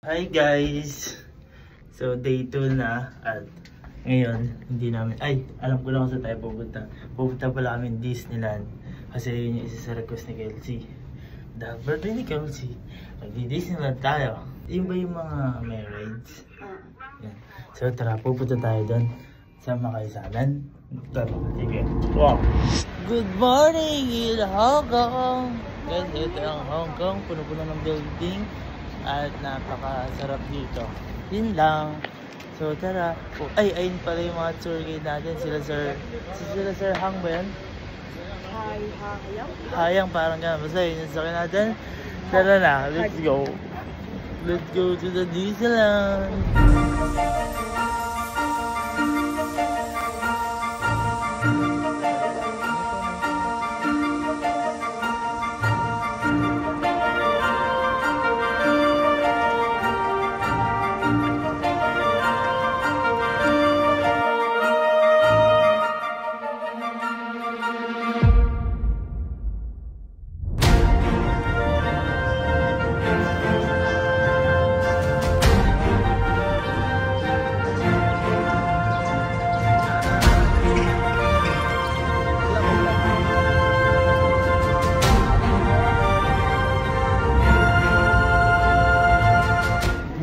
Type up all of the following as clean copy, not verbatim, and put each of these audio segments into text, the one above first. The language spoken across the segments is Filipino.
Hi guys! So day 2 na at ngayon hindi namin, alam ko lang kung saan tayo pupunta. Pupunta pala kami Disneyland kasi yun yung isa sa request ni Kelsey. Dahil birthday ni Kelsey, magdi-Disneyland tayo. Yun ba yung mga may rides? Yan. So tara, pupunta tayo doon. Sama kayo sa amin. Tara, sige. Wow! Good morning in Hong Kong! Guys, ito ang Hong Kong, puno-puno ng building. At napakasarap dito. Yun lang. So tara. Ayun pala yung mga tour guide natin. Sila Sir Hang ba yan? Hayang parang gano'n. Basta yun yung sakin natin. Tara na. Let's go. Let's go to the Disneyland.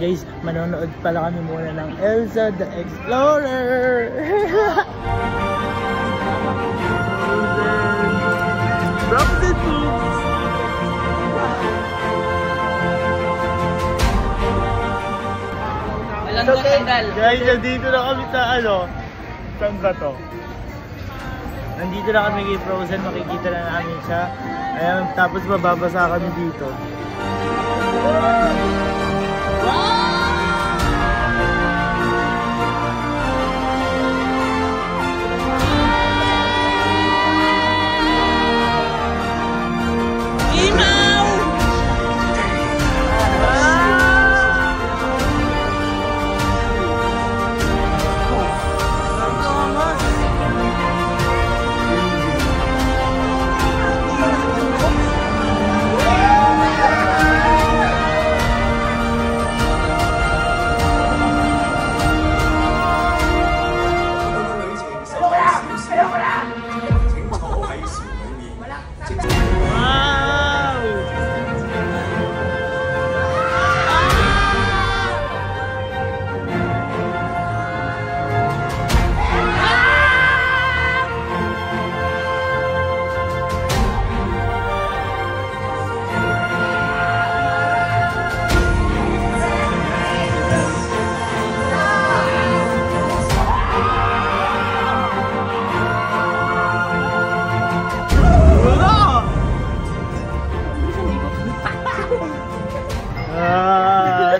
Guys, manonood pala kami muna ng Elsa the Explorer! Frozen Foods! Walang tanggal. Guys, nandito na kami sa saan ba to? Nandito na kami kay Frozen, makikita na namin siya. Ayan, tapos mababasa kami dito.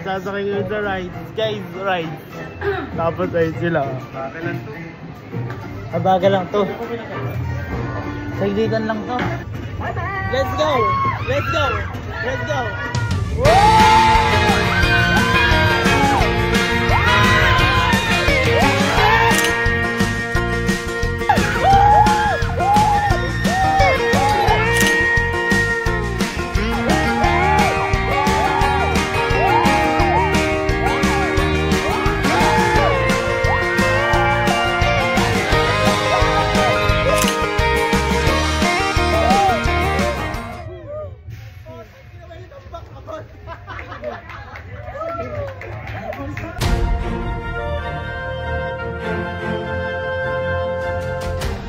Sasakay ko sa rides. Guys, rides. Tapos ayun sila. Bagal lang to. Saglitan lang to. Let's go! Let's go! Let's go!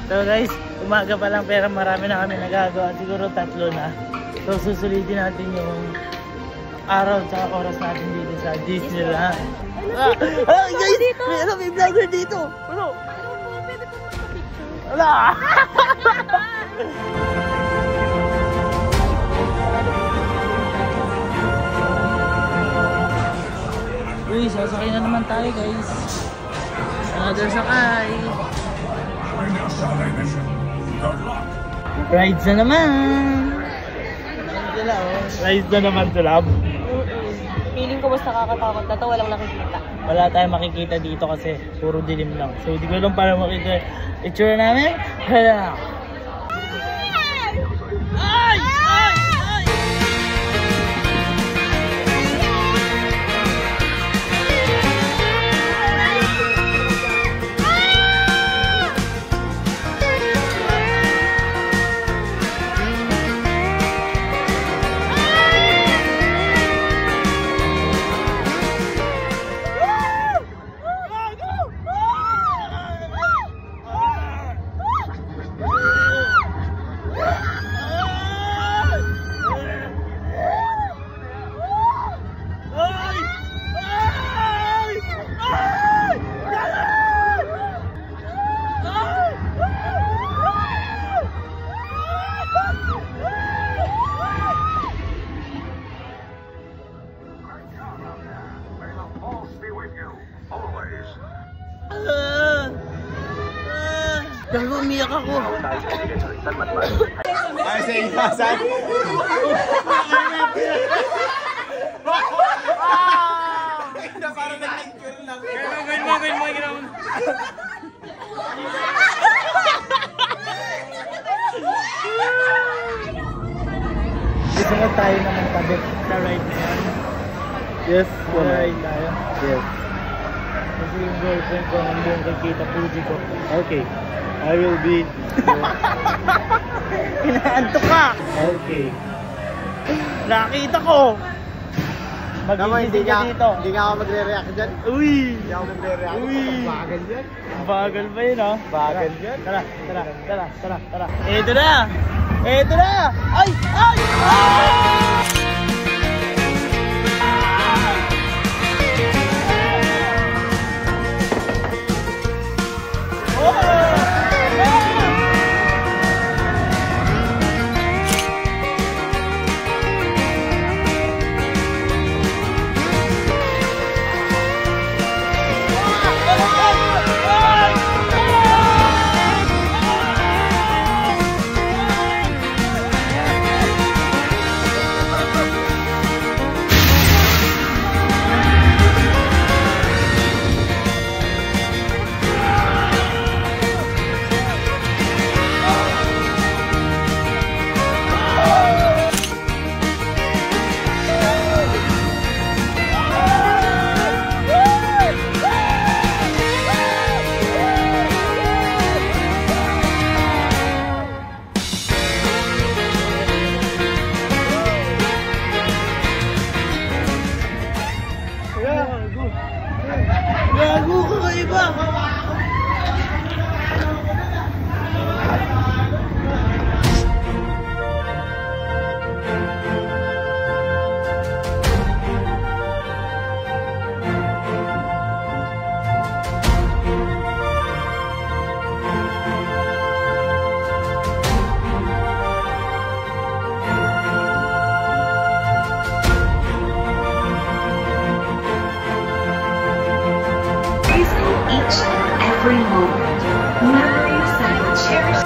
So guys, umaga pa lang pero marami na kami nagagawa. Siguro 3 na. So susulitin natin yung araw at oras natin dito sa Disneyland. Guys! May vlogger dito! Ano? Pwede po magpa-picture. Wala! Uy, sasakay na naman tayo guys. Another sakay. Rides na naman. Rides na naman to, love. Feeling ko mas nakakatakot na to, walang nakikita. Wala tayong makikita dito kasi puro dilim lang. So hindi ko lang para makita itsura namin. Hala. Ay! Ay! Ay! Gago, umiyak ako. Ay, sa inasan. Parang nag-picture lang. Gawin mo. Gusto mo tayo naman tabi sa ride na yan? Yes, Sa ride tayo? Yes. Kasi yung girlfriend ko nandun kay Kita Fuji ko. Okay. I will be... Inaantok ka! Okay. Nakita ko! Mag-iisip ka dito. Hindi nga ako magre-react dyan. Uy! Hindi ako magre-react. Uy! Bagal yan. Bagal ba yun, oh? Bagal yan. Tara. Eto na! Ay! Gago ka kaiba! Each and every moment, memories that will cherish.